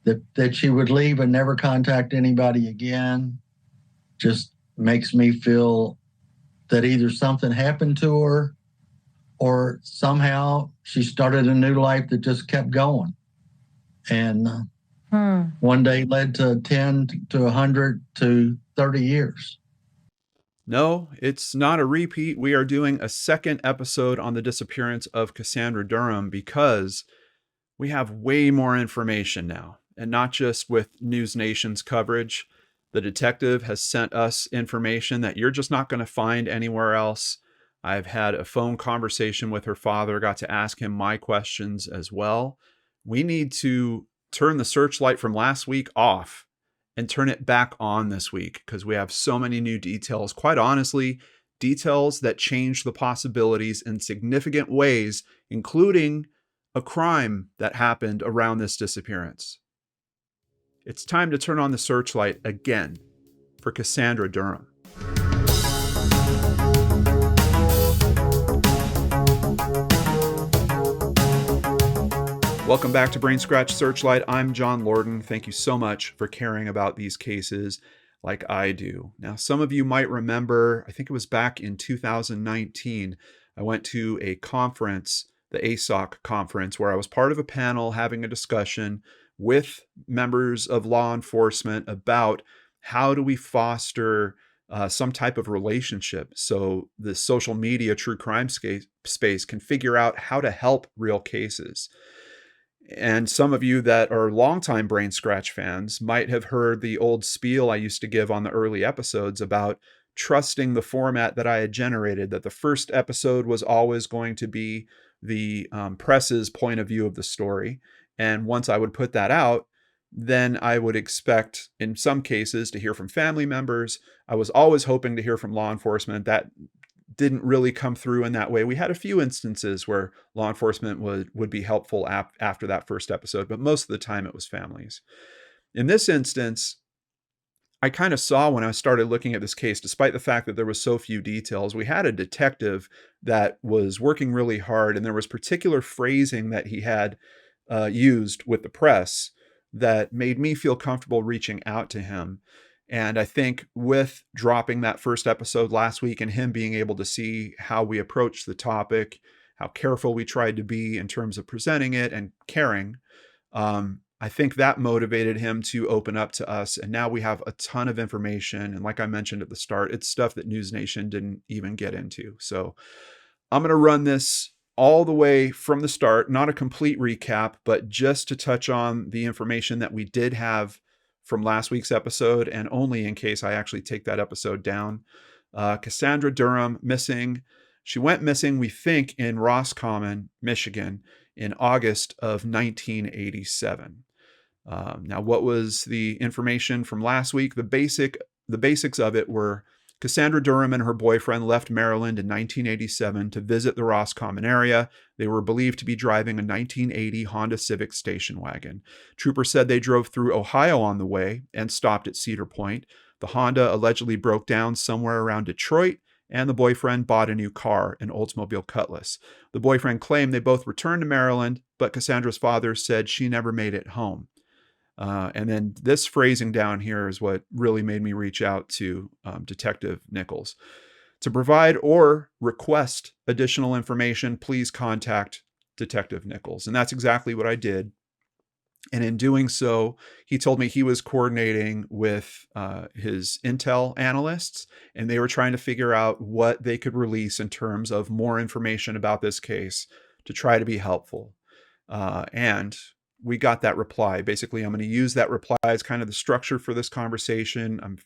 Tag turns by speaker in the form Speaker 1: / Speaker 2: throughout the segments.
Speaker 1: that she would leave and never contact anybody again just makes me feel that either something happened to her or somehow she started a new life that just kept going. And one day led to 10 to 100 to 30 years.
Speaker 2: No, it's not a repeat. We are doing a second episode on the disappearance of Cassandra Durham because we have way more information now. And not just with News Nation's coverage. The detective has sent us information that you're just not going to find anywhere else. I've had a phone conversation with her father, got to ask him my questions as well. We need to turn the searchlight from last week off and turn it back on this week because we have so many new details. Quite honestly, details that change the possibilities in significant ways, including a crime that happened around this disappearance. It's time to turn on the searchlight again for Cassandra Durham. Welcome back to Brain Scratch Searchlight. I'm John Lordan. Thank you so much for caring about these cases like I do. Now, some of you might remember, I think it was back in 2019, I went to a conference, the ASOC conference, where I was part of a panel having a discussion with members of law enforcement about how do we foster some type of relationship so the social media true crime space can figure out how to help real cases. And some of you that are longtime Brain Scratch fans might have heard the old spiel I used to give on the early episodes about trusting the format that I had generated, that the first episode was always going to be the press's point of view of the story. And once I would put that out, then I would expect, in some cases, to hear from family members. I was always hoping to hear from law enforcement. That didn't really come through in that way. We had a few instances where law enforcement would be helpful after that first episode, but most of the time it was families. In this instance, I kind of saw when I started looking at this case, despite the fact that there was so few details, we had a detective that was working really hard, and there was particular phrasing that he had used with the press that made me feel comfortable reaching out to him. And I think with dropping that first episode last week and him being able to see how we approached the topic, how careful we tried to be in terms of presenting it and caring, I think that motivated him to open up to us. And now we have a ton of information. And like I mentioned at the start, it's stuff that News Nation didn't even get into. So I'm going to run this all the way from the start, not a complete recap, but just to touch on the information that we did have from last week's episode, and only in case I actually take that episode down. Cassandra Durham missing. She went missing, we think, in Roscommon, Michigan in August of 1987. Now, what was the information from last week? The basics of it were Cassandra Durham and her boyfriend left Maryland in 1987 to visit the Roscommon area. They were believed to be driving a 1980 Honda Civic station wagon. Troopers said they drove through Ohio on the way and stopped at Cedar Point. The Honda allegedly broke down somewhere around Detroit, and the boyfriend bought a new car, an Oldsmobile Cutlass. The boyfriend claimed they both returned to Maryland, but Cassandra's father said she never made it home. And then this phrasing down here is what really made me reach out to Detective Nichols. To provide or request additional information, please contact Detective Nichols. And that's exactly what I did. And in doing so, he told me he was coordinating with his intel analysts, and they were trying to figure out what they could release in terms of more information about this case to try to be helpful. And we got that reply. Basically, I'm going to use that reply as kind of the structure for this conversation. I'm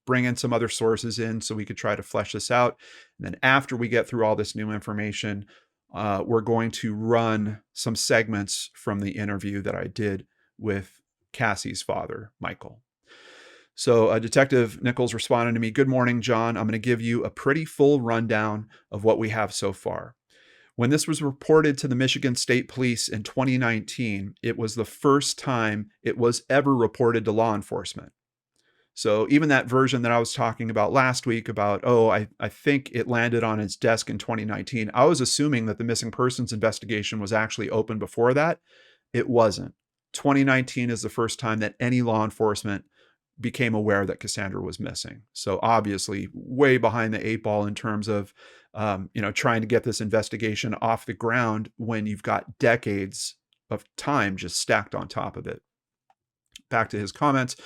Speaker 2: bringing some other sources in so we could try to flesh this out. And then after we get through all this new information, we're going to run some segments from the interview that I did with Cassie's father, Michael. So Detective Nichols responded to me, "Good morning, John. I'm going to give you a pretty full rundown of what we have so far. When this was reported to the Michigan State Police in 2019, it was the first time it was ever reported to law enforcement. So even that version that I was talking about last week about, I think it landed on his desk in 2019, I was assuming that the missing persons investigation was actually open before that. It wasn't. 2019 is the first time that any law enforcement became aware that Cassandra was missing. So obviously way behind the eight ball in terms of, trying to get this investigation off the ground when you've got decades of time just stacked on top of it. Back to his comments.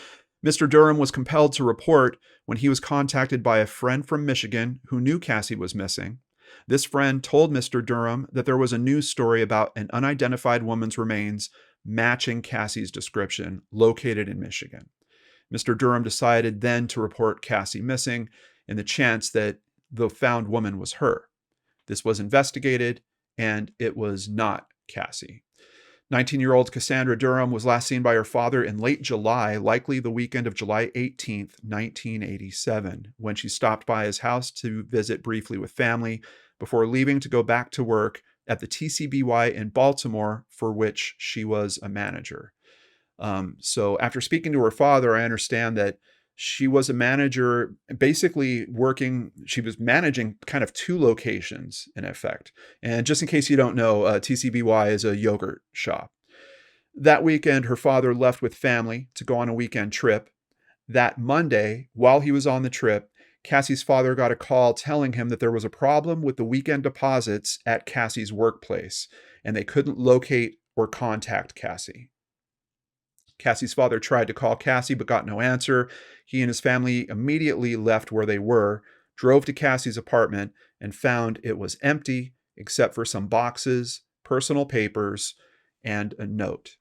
Speaker 2: Mr. Durham was compelled to report when he was contacted by a friend from Michigan who knew Cassie was missing. This friend told Mr. Durham that there was a news story about an unidentified woman's remains matching Cassie's description located in Michigan. Mr. Durham decided then to report Cassie missing in the chance that the found woman was her. This was investigated, and it was not Cassie. 19-year-old Cassandra Durham was last seen by her father in late July, likely the weekend of July 18th, 1987, when she stopped by his house to visit briefly with family before leaving to go back to work at the TCBY in Baltimore, for which she was a manager. So after speaking to her father, I understand that she was a manager, basically she was managing kind of two locations in effect. And just in case you don't know, TCBY is a yogurt shop. That weekend, her father left with family to go on a weekend trip. That Monday, while he was on the trip, Cassie's father got a call telling him that there was a problem with the weekend deposits at Cassie's workplace, and they couldn't locate or contact Cassie. Cassie's father tried to call Cassie but got no answer. He and his family immediately left where they were, drove to Cassie's apartment, and found it was empty except for some boxes, personal papers, and a note.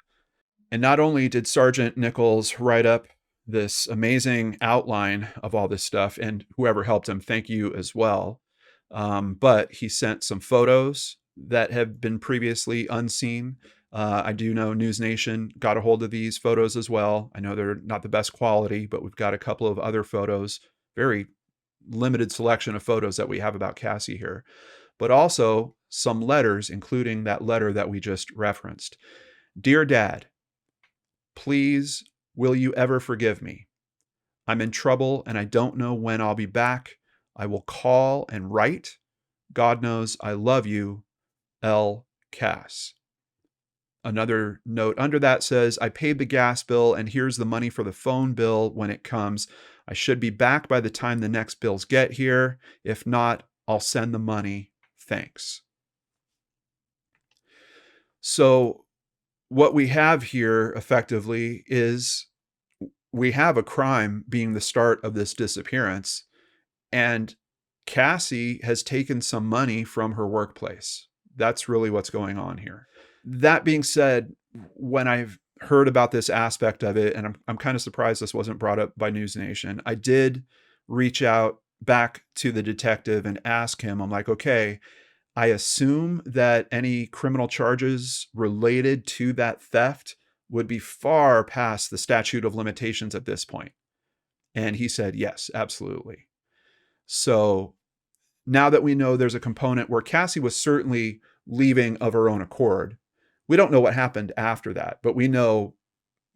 Speaker 2: And not only did Sergeant Nichols write up this amazing outline of all this stuff, and whoever helped him, thank you as well, but he sent some photos that have been previously unseen. I do know News Nation got a hold of these photos as well. I know they're not the best quality, but we've got a couple of other photos, very limited selection of photos that we have about Cassie here, but also some letters, including that letter that we just referenced. Dear Dad, please, will you ever forgive me? I'm in trouble and I don't know when I'll be back. I will call and write. God knows I love you, L. Cass. Another note under that says, I paid the gas bill and here's the money for the phone bill when it comes. I should be back by the time the next bills get here. If not, I'll send the money. Thanks. So what we have here effectively is we have a crime being the start of this disappearance, and Cassie has taken some money from her workplace. That's really what's going on here. That being said, when I've heard about this aspect of it, and I'm kind of surprised this wasn't brought up by News Nation, I did reach out back to the detective and ask him, I'm like, okay, I assume that any criminal charges related to that theft would be far past the statute of limitations at this point. And he said, yes, absolutely. So now that we know there's a component where Cassie was certainly leaving of her own accord, we don't know what happened after that, but we know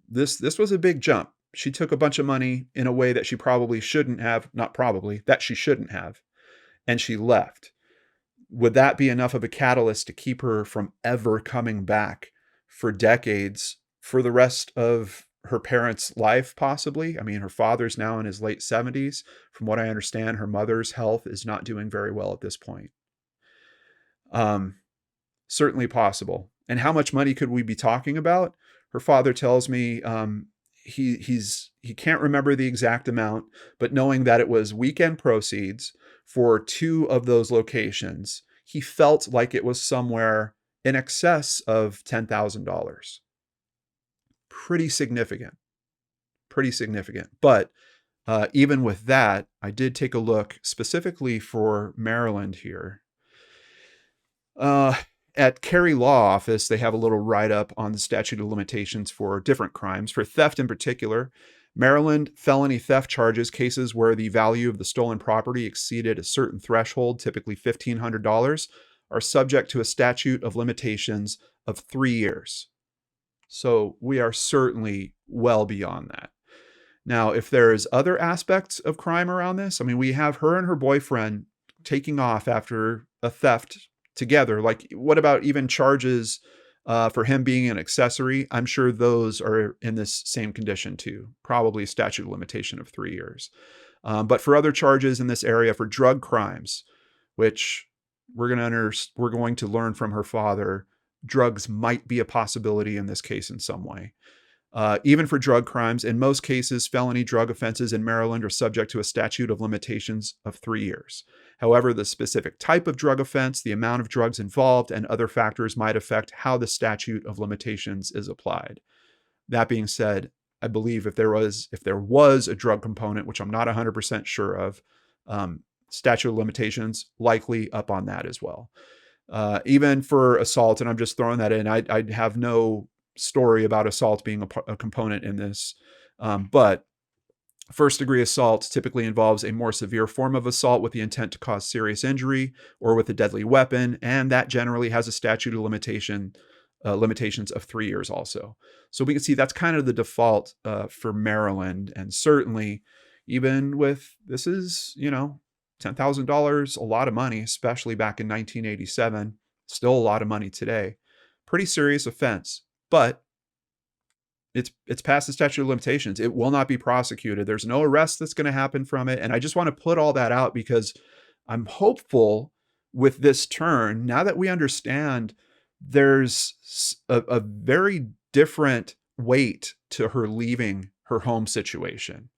Speaker 2: this was a big jump. She took a bunch of money in a way that she probably shouldn't have, not probably, that she shouldn't have, and she left. Would that be enough of a catalyst to keep her from ever coming back for decades, for the rest of her parents' life, possibly? I mean, her father's now in his late 70s. From what I understand, her mother's health is not doing very well at this point. Certainly possible. And how much money could we be talking about? Her father tells me he can't remember the exact amount, but knowing that it was weekend proceeds for two of those locations, he felt like it was somewhere in excess of $10,000. Pretty significant. But even with that, I did take a look specifically for Maryland here. At Cary Law Office, they have a little write-up on the statute of limitations for different crimes. For theft in particular, Maryland felony theft charges, cases where the value of the stolen property exceeded a certain threshold, typically $1,500, are subject to a statute of limitations of 3 years. So we are certainly well beyond that. Now, if there's other aspects of crime around this, I mean, we have her and her boyfriend taking off after a theft together. Like, what about even charges for him being an accessory, I'm sure those are in this same condition too, probably statute of limitation of 3 years. But for other charges in this area, for drug crimes, which we're going to learn from her father, drugs might be a possibility in this case in some way. Even for drug crimes, in most cases, felony drug offenses in Maryland are subject to a statute of limitations of 3 years. However, the specific type of drug offense, the amount of drugs involved, and other factors might affect how the statute of limitations is applied. That being said, I believe if there was a drug component, which I'm not 100% sure of, statute of limitations likely up on that as well. Even for assault, and I'm just throwing that in, I have no story about assault being a component in this, but first-degree assault typically involves a more severe form of assault with the intent to cause serious injury or with a deadly weapon, and that generally has a statute of limitations of 3 years also. So we can see that's kind of the default for Maryland, and certainly even with, this is, $10,000, a lot of money, especially back in 1987, still a lot of money today. Pretty serious offense, but it's past the statute of limitations. It will not be prosecuted. There's no arrest that's going to happen from it. And I just want to put all that out because I'm hopeful with this turn, now that we understand there's a very different weight to her leaving her home situation.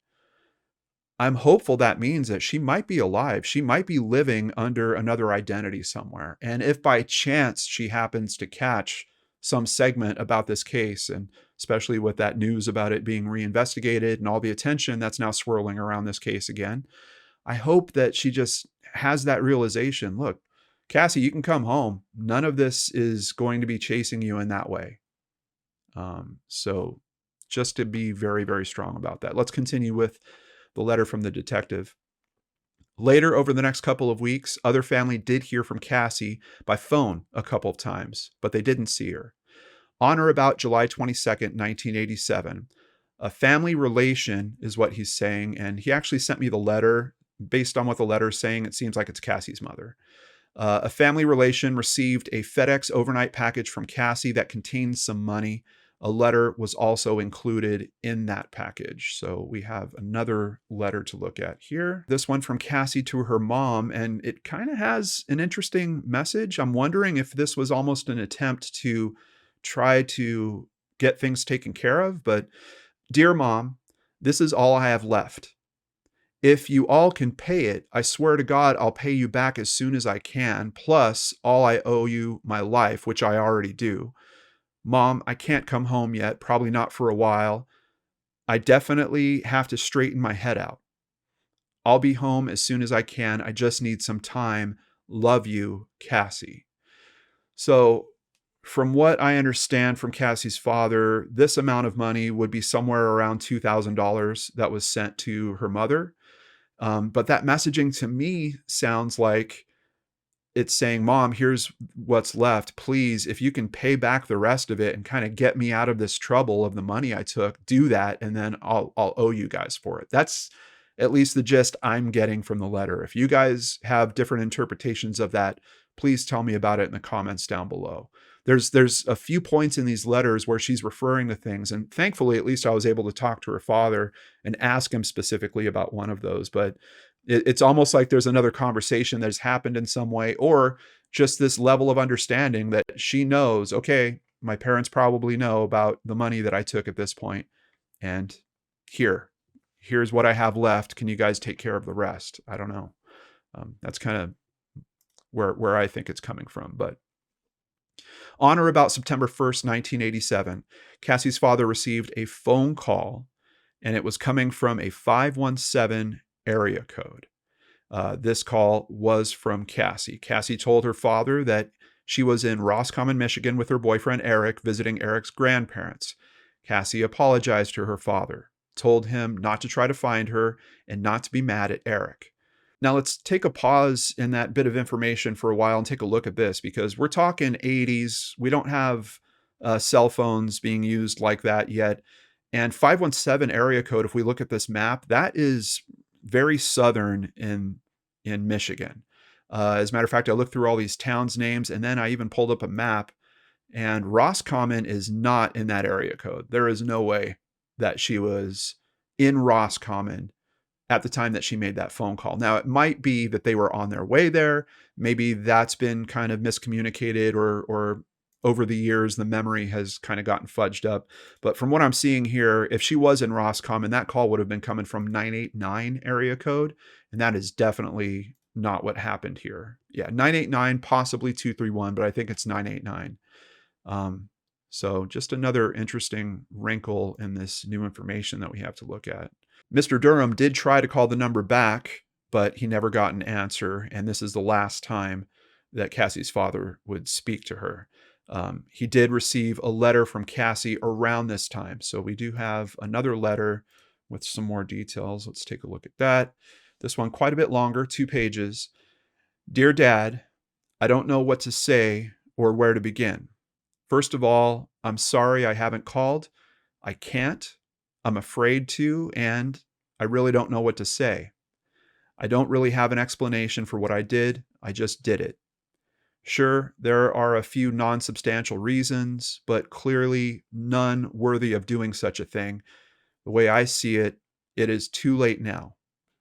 Speaker 2: I'm hopeful that means that she might be alive. She might be living under another identity somewhere. And if by chance she happens to catch some segment about this case, and especially with that news about it being reinvestigated and all the attention that's now swirling around this case again, I hope that she just has that realization. Look, Cassie, you can come home. None of this is going to be chasing you in that way. So just to be very, very strong about that. Let's continue with the letter from the detective. Later, over the next couple of weeks, other family did hear from Cassie by phone a couple of times, but they didn't see her. On or about July 22nd, 1987, a family relation is what he's saying, and he actually sent me the letter. Based on what the letter is saying, it seems like it's Cassie's mother. A family relation received a FedEx overnight package from Cassie that contained some money. A letter was also included in that package. So we have another letter to look at here. This one from Cassie to her mom, and it kind of has an interesting message. I'm wondering if this was almost an attempt to try to get things taken care of. But dear Mom, this is all I have left. If you all can pay it, I swear to God, I'll pay you back as soon as I can, plus all I owe you my life, which I already do. Mom, I can't come home yet, probably not for a while. I definitely have to straighten my head out. I'll be home as soon as I can. I just need some time. Love you, Cassie. So from what I understand from Cassie's father, this amount of money would be somewhere around $2,000 that was sent to her mother. But that messaging to me sounds like it's saying, Mom, here's what's left. Please, if you can pay back the rest of it and kind of get me out of this trouble of the money I took, do that. And then I'll owe you guys for it. That's at least the gist I'm getting from the letter. If you guys have different interpretations of that, please tell me about it in the comments down below. There's a few points in these letters where she's referring to things. And thankfully, at least I was able to talk to her father and ask him specifically about one of those. But it's almost like there's another conversation that has happened in some way, or just this level of understanding that she knows, okay, my parents probably know about the money that I took at this point, and here's what I have left. Can you guys take care of the rest? I don't know. That's kind of where I think it's coming from. But on or about September 1st, 1987, Cassie's father received a phone call, and it was coming from a 517 area code. This call was from Cassie. Cassie told her father that she was in Roscommon, Michigan with her boyfriend Eric, visiting Eric's grandparents. Cassie apologized to her father, told him not to try to find her and not to be mad at Eric. Now let's take a pause in that bit of information for a while and take a look at this, because we're talking 80s. We don't have cell phones being used like that yet. And 517 area code, if we look at this map, that is very southern in Michigan. As a matter of fact, I looked through all these towns names, and then I even pulled up a map, And Roscommon is not in that area code. There is no way that she was in Roscommon at the time that she made that phone call. Now, it might be that they were on their way there. Maybe that's been kind of miscommunicated, or over the years, the memory has kind of gotten fudged up. But from what I'm seeing here, if she was in Roscommon, that call would have been coming from 989 area code. And that is definitely not what happened here. Yeah, 989, possibly 231, but I think it's 989. So just another interesting wrinkle in this new information that we have to look at. Mr. Durham did try to call the number back, but he never got an answer. And this is the last time that Cassie's father would speak to her. He did receive a letter from Cassie around this time. So we do have another letter with some more details. Let's take a look at that. This one quite a bit longer, 2 pages. Dear Dad, I don't know what to say or where to begin. First of all, I'm sorry I haven't called. I can't. I'm afraid to, and I really don't know what to say. I don't really have an explanation for what I did. I just did it. Sure, there are a few non-substantial reasons, but clearly none worthy of doing such a thing. The way I see it, it is too late now.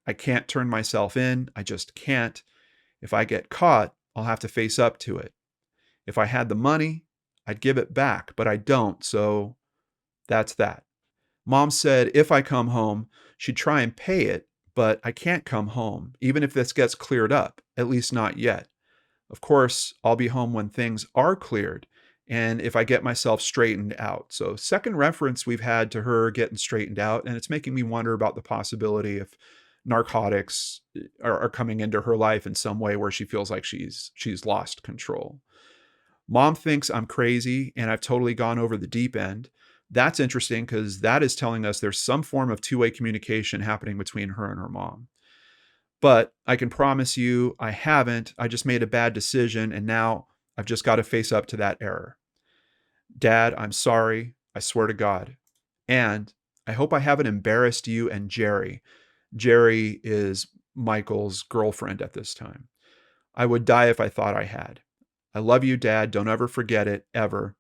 Speaker 2: I can't turn myself in. I just can't. If I get caught, I'll have to face up to it. If I had the money, I'd give it back, but I don't, so that's that. Mom said if I come home, she'd try and pay it, but I can't come home, even if this gets cleared up, at least not yet. Of course, I'll be home when things are cleared and if I get myself straightened out. So second reference we've had to her getting straightened out, and it's making me wonder about the possibility if narcotics are coming into her life in some way where she feels like she's lost control. Mom thinks I'm crazy and I've totally gone over the deep end. That's interesting because that is telling us there's some form of two-way communication happening between her and her mom. But I can promise you I haven't. I just made a bad decision and now I've just got to face up to that error. Dad, I'm sorry. I swear to God. And I hope I haven't embarrassed you and Jerry. Jerry is Michael's girlfriend at this time. I would die if I thought I had. I love you, Dad. Don't ever forget it, ever.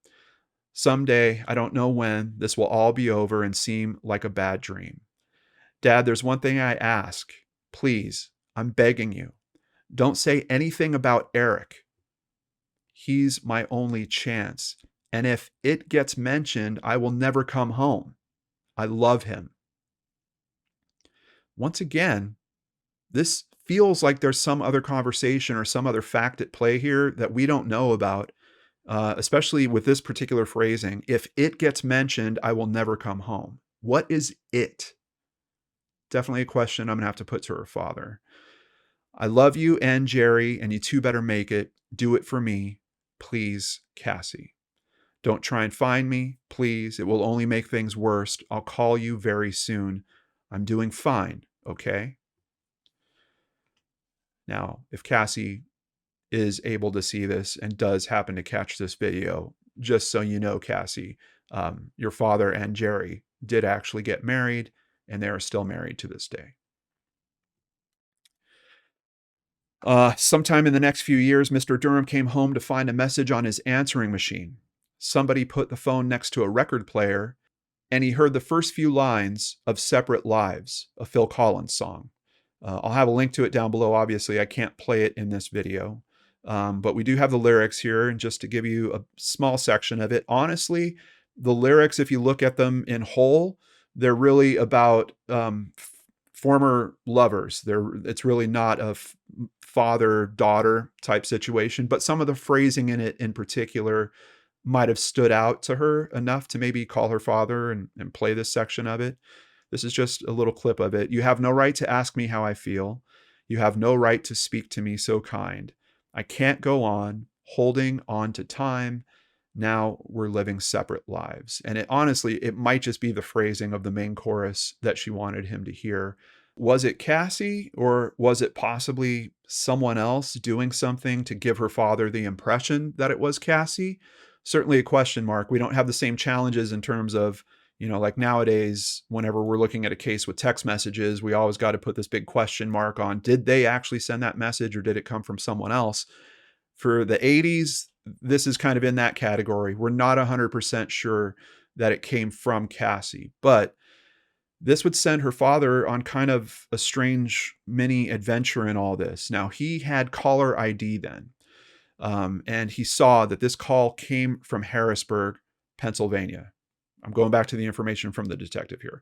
Speaker 2: Someday, I don't know when, this will all be over and seem like a bad dream. Dad, there's one thing I ask. Please, I'm begging you. Don't say anything about Eric. He's my only chance. And if it gets mentioned, I will never come home. I love him. Once again, this feels like there's some other conversation or some other fact at play here that we don't know about. Especially with this particular phrasing, if it gets mentioned, I will never come home. What is it? Definitely a question I'm going to have to put to her father. I love you and Jerry, and you two better make it. Do it for me. Please, Cassie. Don't try and find me, please. It will only make things worse. I'll call you very soon. I'm doing fine, okay? Now, if Cassie is able to see this and does happen to catch this video, just so you know, Cassie, your father and Jerry did actually get married, and they are still married to this day. Sometime in the next few years, Mr. Durham came home to find a message on his answering machine. Somebody put the phone next to a record player, and he heard the first few lines of Separate Lives, a Phil Collins song. I'll have a link to it down below. Obviously, I can't play it in this video. But we do have the lyrics here, and just to give you a small section of it, honestly, the lyrics, if you look at them in whole, they're really about former lovers. It's really not a father-daughter type situation, but some of the phrasing in it in particular might have stood out to her enough to maybe call her father and play this section of it. This is just a little clip of it. You have no right to ask me how I feel. You have no right to speak to me so kind. I can't go on holding on to time. Now we're living separate lives. And honestly, it might just be the phrasing of the main chorus that she wanted him to hear. Was it Cassie, or was it possibly someone else doing something to give her father the impression that it was Cassie? Certainly a question mark. We don't have the same challenges in terms of, like nowadays, whenever we're looking at a case with text messages, we always got to put this big question mark on, did they actually send that message or did it come from someone else? For the 80s, this is kind of in that category. We're not 100% sure that it came from Cassie, but this would send her father on kind of a strange mini adventure in all this. Now, he had caller ID then, and he saw that this call came from Harrisburg, Pennsylvania. I'm going back to the information from the detective here.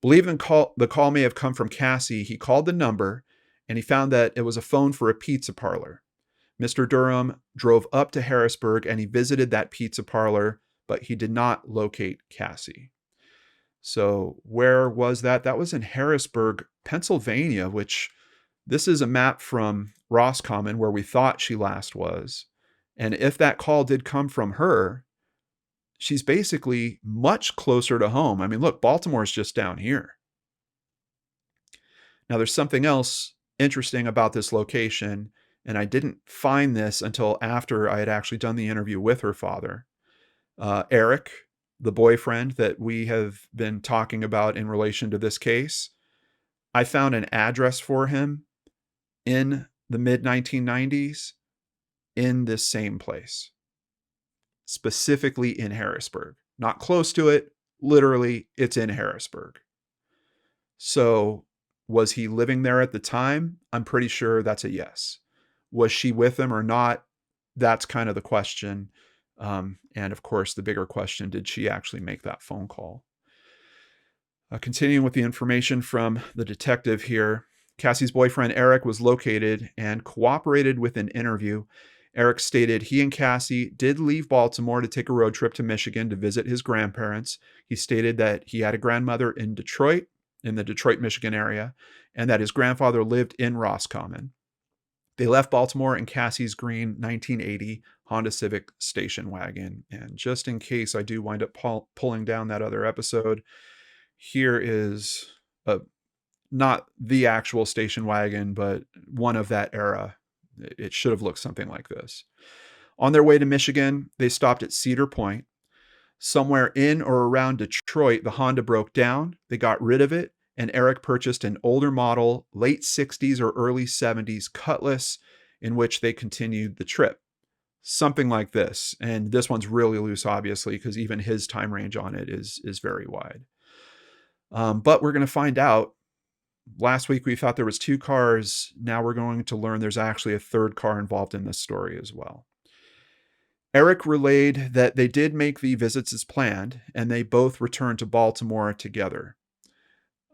Speaker 2: Believing the call may have come from Cassie, he called the number, and he found that it was a phone for a pizza parlor. Mr. Durham drove up to Harrisburg, and he visited that pizza parlor, but he did not locate Cassie. So where was that? That was in Harrisburg, Pennsylvania, which this is a map from Roscommon where we thought she last was. And if that call did come from her, she's basically much closer to home. I mean, look, Baltimore's just down here. Now, there's something else interesting about this location, and I didn't find this until after I had actually done the interview with her father. Eric, the boyfriend that we have been talking about in relation to this case, I found an address for him in the mid-1990s in this same place, specifically in Harrisburg. Not close to it, literally, it's in Harrisburg. So was he living there at the time? I'm pretty sure that's a yes. Was she with him or not? That's kind of the question. And of course, the bigger question, did she actually make that phone call? Continuing with the information from the detective here, Cassie's boyfriend, Eric, was located and cooperated with an interview. Eric stated he and Cassie did leave Baltimore to take a road trip to Michigan to visit his grandparents. He stated that he had a grandmother in Detroit, in the Detroit, Michigan area, and that his grandfather lived in Roscommon. They left Baltimore in Cassie's green 1980 Honda Civic station wagon. And just in case I do wind up pulling down that other episode, here is not the actual station wagon, but one of that era. It should have looked something like this. On their way to Michigan, they stopped at Cedar Point. Somewhere in or around Detroit, the Honda broke down. They got rid of it, and Eric purchased an older model, late 60s or early 70s Cutlass, in which they continued the trip. Something like this. And this one's really loose, obviously, because even his time range on it is very wide. But we're going to find out. Last week, we thought there was 2 cars. Now we're going to learn there's actually a 3rd car involved in this story as well. Eric relayed that they did make the visits as planned, and they both returned to Baltimore together.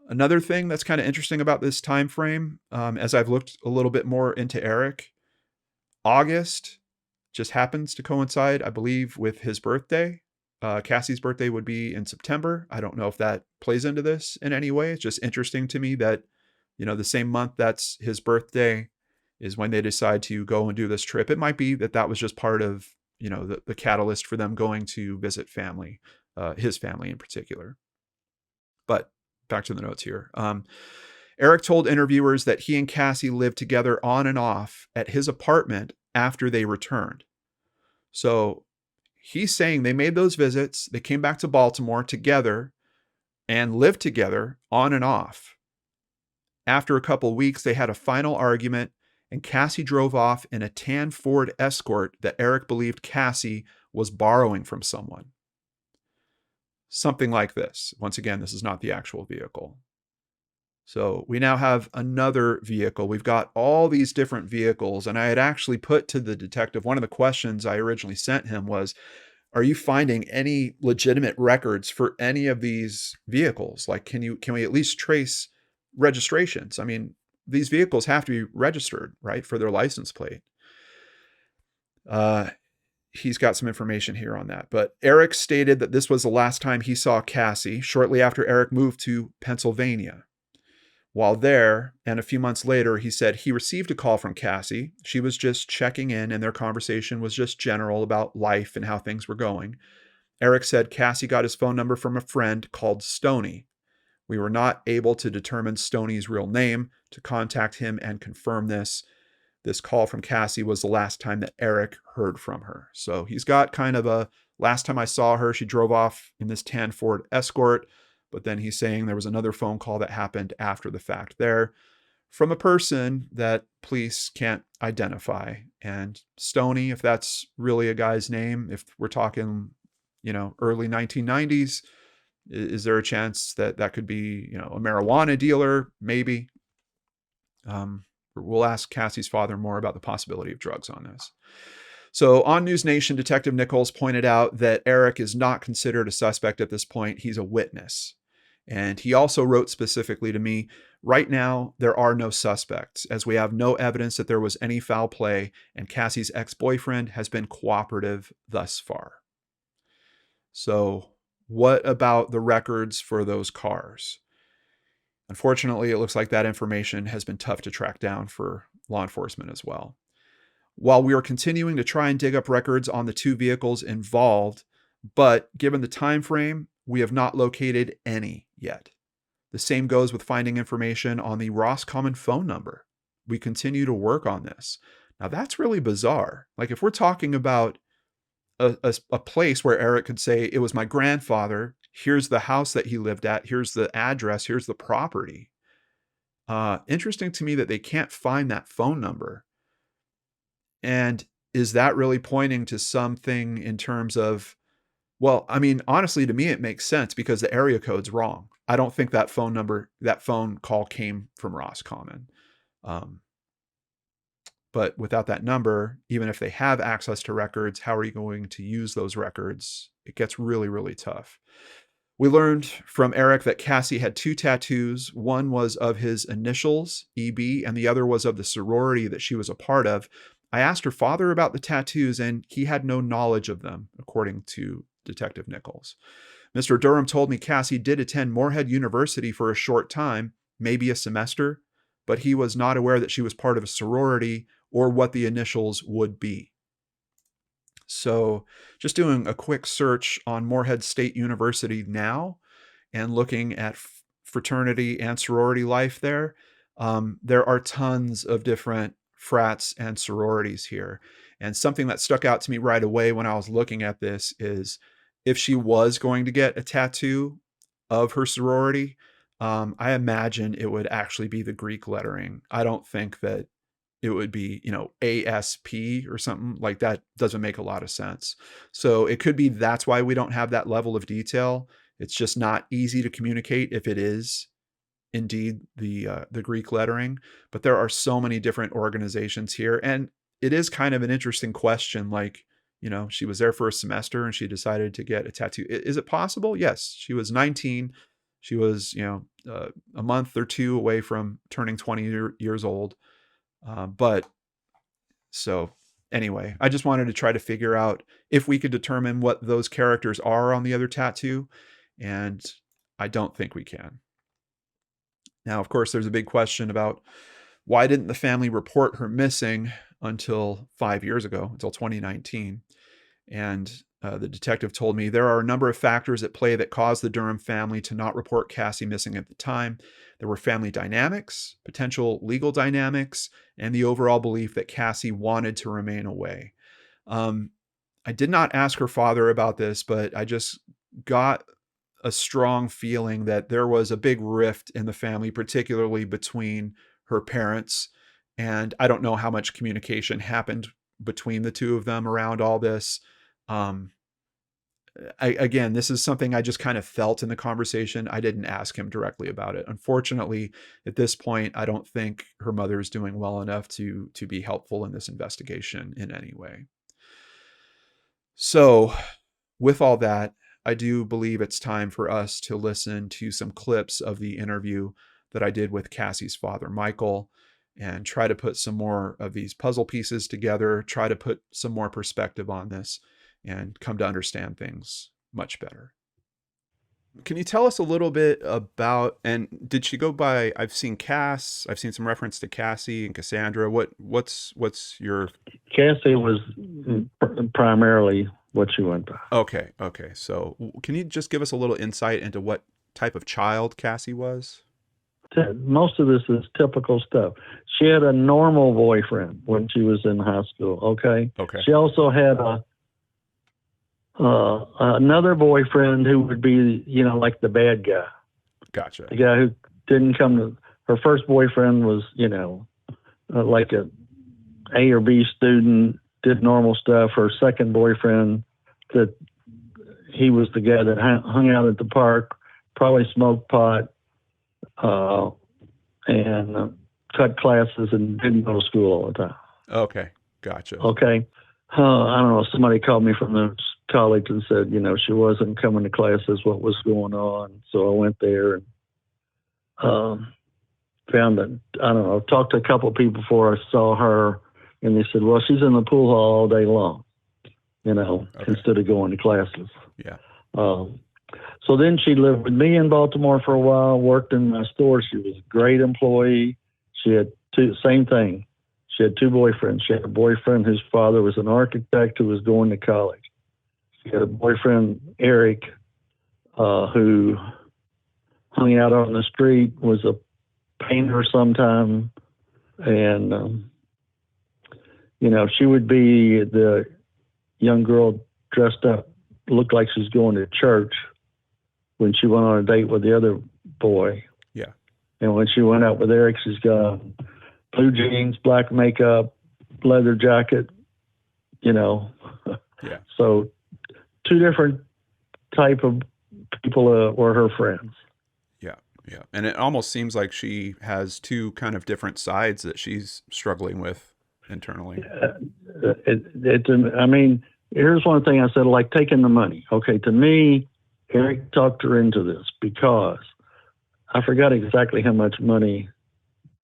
Speaker 2: Another thing that's kind of interesting about this time frame, as I've looked a little bit more into Eric, August just happens to coincide, I believe, with his birthday. Cassie's birthday would be in September. I don't know if that plays into this in any way. It's just interesting to me that, the same month that's his birthday is when they decide to go and do this trip. It might be that was just part of, the catalyst for them going to visit family, his family in particular. But back to the notes here. Eric told interviewers that he and Cassie lived together on and off at his apartment after they returned. So he's saying they made those visits, they came back to Baltimore together and lived together on and off. After a couple weeks, they had a final argument, and Cassie drove off in a tan Ford Escort that Eric believed Cassie was borrowing from someone. Something like this. Once again, this is not the actual vehicle. So we now have another vehicle. We've got all these different vehicles, and I had actually put to the detective, one of the questions I originally sent him was, are you finding any legitimate records for any of these vehicles? Like, can we at least trace registrations? I mean, these vehicles have to be registered, right, for their license plate. He's got some information here on that. But Eric stated that this was the last time he saw Cassie, shortly after Eric moved to Pennsylvania. While there, and a few months later, he said he received a call from Cassie. She was just checking in, and their conversation was just general about life and how things were going. Eric said Cassie got his phone number from a friend called Stoney. We were not able to determine Stoney's real name to contact him and confirm this. This call from Cassie was the last time that Eric heard from her. So he's got kind of a, last time I saw her, she drove off in this tan Ford Escort. But then he's saying there was another phone call that happened after the fact there. from a person that police can't identify. And Stoney, if that's really a guy's name, if we're talking, early 1990s, is there a chance that that could be, a marijuana dealer? Maybe. We'll ask Cassie's father more about the possibility of drugs on this. So on News Nation, Detective Nichols pointed out that Eric is not considered a suspect at this point. He's a witness. And he also wrote specifically to me, right now, there are no suspects, as we have no evidence that there was any foul play, and Cassie's ex-boyfriend has been cooperative thus far. So what about the records for those cars? Unfortunately, it looks like that information has been tough to track down for law enforcement as well. While we are continuing to try and dig up records on the two vehicles involved, but given the time frame, we have not located any yet. The same goes with finding information on the Roscommon phone number. We continue to work on this. Now that's really bizarre. Like if we're talking about a place where Eric could say, it was my grandfather, here's the house that he lived at, here's the address, here's the property. Interesting to me that they can't find that phone number. And is that really pointing to something in terms of, well, I mean, honestly, to me, it makes sense because the area code's wrong. I don't think that phone call came from Roscommon. But without that number, even if they have access to records, how are you going to use those records? It gets really, really tough. We learned from Eric that Cassie had two tattoos. One was of his initials, EB, and the other was of the sorority that she was a part of. I asked her father about the tattoos, and he had no knowledge of them, according to Detective Nichols. Mr. Durham told me Cassie did attend Moorhead University for a short time, maybe a semester, but he was not aware that she was part of a sorority or what the initials would be. So just doing a quick search on Moorhead State University now and looking at fraternity and sorority life there, there are tons of different frats and sororities here. And something that stuck out to me right away when I was looking at this is if she was going to get a tattoo of her sorority, I imagine it would actually be the Greek lettering. I don't think that it would be, ASP or something like that. Doesn't make a lot of sense. So it could be that's why we don't have that level of detail. It's just not easy to communicate if it is indeed the Greek lettering. But there are so many different organizations here. And it is kind of an interesting question. Like, she was there for a semester and she decided to get a tattoo. Is it possible? Yes. She was 19. She was, a month or two away from turning 20 years old. But so anyway, I just wanted to try to figure out if we could determine what those characters are on the other tattoo. And I don't think we can. Now, of course, there's a big question about why didn't the family report her missing until 5 years ago, until 2019? And the detective told me there are a number of factors at play that caused the Durham family to not report Cassie missing at the time. There were family dynamics, potential legal dynamics, and the overall belief that Cassie wanted to remain away. I did not ask her father about this, but I just got a strong feeling that there was a big rift in the family, particularly between her parents. And I don't know how much communication happened between the two of them around all this. Again, this is something I just kind of felt in the conversation. I didn't ask him directly about it. Unfortunately, at this point, I don't think her mother is doing well enough to be helpful in this investigation in any way. So with all that, I do believe it's time for us to listen to some clips of the interview that I did with Cassie's father, Michael, and try to put some more of these puzzle pieces together, try to put some more perspective on this, and come to understand things much better. Can you tell us a little bit about, and did she go by, I've seen Cass, I've seen some reference to Cassie and Cassandra. What's your...
Speaker 3: Cassie was primarily what she went by.
Speaker 2: Okay. So can you just give us a little insight into what type of child Cassie was?
Speaker 3: Most of this is typical stuff. She had a normal boyfriend when she was in high school, okay?
Speaker 2: Okay.
Speaker 3: She also had another boyfriend who would be, like the bad guy.
Speaker 2: Gotcha.
Speaker 3: The guy who didn't come to her first boyfriend was, like a A or B student, did normal stuff. Her second boyfriend, that he was the guy that hung out at the park, probably smoked pot, and cut classes and didn't go to school all the time.
Speaker 2: Okay, gotcha.
Speaker 3: Okay. I don't know. Somebody called me from the college and said, she wasn't coming to classes, what was going on. So I went there and found that, I don't know, talked to a couple of people before I saw her, and they said, well, she's in the pool hall all day long, instead of going to classes.
Speaker 2: Yeah.
Speaker 3: So then she lived with me in Baltimore for a while, worked in my store. She was a great employee. She had same thing. She had two boyfriends. She had a boyfriend whose father was an architect who was going to college. She had a boyfriend, Eric, who hung out on the street, was a painter sometime. And, she would be the young girl dressed up, looked like she's going to church when she went on a date with the other boy.
Speaker 2: Yeah.
Speaker 3: And when she went out with Eric, she's got blue jeans, black makeup, leather jacket,
Speaker 2: Yeah.
Speaker 3: So two different type of people were her friends.
Speaker 2: Yeah. Yeah. And it almost seems like she has two kind of different sides that she's struggling with internally.
Speaker 3: Here's one thing I said, like taking the money. Okay, to me, Eric talked her into this because I forgot exactly how much money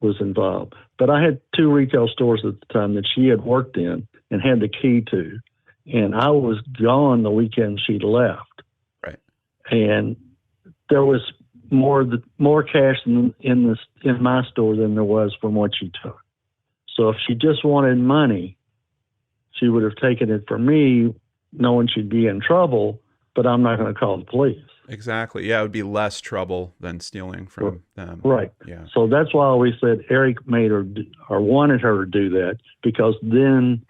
Speaker 3: was involved. But I had two retail stores at the time that she had worked in and had the key to. And I was gone the weekend she left.
Speaker 2: Right.
Speaker 3: And there was more cash in my store than there was from what she took. So if she just wanted money, she would have taken it from me, knowing she'd be in trouble, but I'm not going to call the police.
Speaker 2: Exactly. Yeah, it would be less trouble than stealing from them.
Speaker 3: Right.
Speaker 2: Yeah.
Speaker 3: So that's why I always said Eric made her or wanted her to do that, because then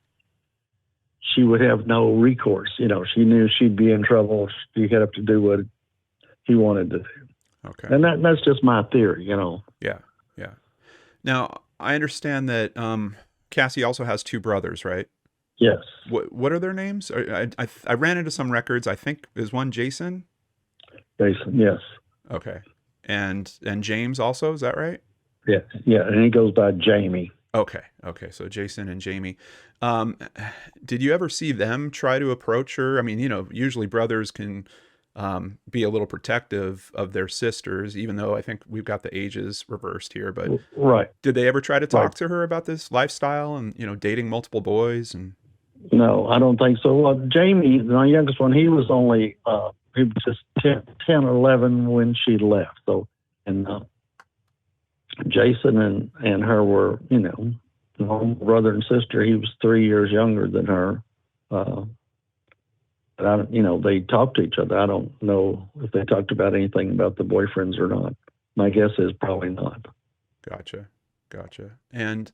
Speaker 3: she would have no recourse. She knew she'd be in trouble. She'd have to do what he wanted to do.
Speaker 2: Okay.
Speaker 3: And that's just my theory,
Speaker 2: Yeah. Yeah. Now, I understand that Cassie also has two brothers, right?
Speaker 3: Yes.
Speaker 2: What are their names? I ran into some records. I think is one Jason.
Speaker 3: Jason, yes.
Speaker 2: Okay. And James also, is that right?
Speaker 3: Yeah, and he goes by Jamie.
Speaker 2: Okay. So Jason and Jamie. Did you ever see them try to approach her? I mean, usually brothers can be a little protective of their sisters, even though I think we've got the ages reversed here. But
Speaker 3: right.
Speaker 2: Did they ever try to talk to her about this lifestyle and, dating multiple boys? And
Speaker 3: no, I don't think so. Well, Jamie, my youngest one, he was only he was just 10 or 11 when she left. So, and Jason and her were, brother and sister. He was 3 years younger than her. But they talked to each other. I don't know if they talked about anything about the boyfriends or not. My guess is probably not.
Speaker 2: Gotcha. And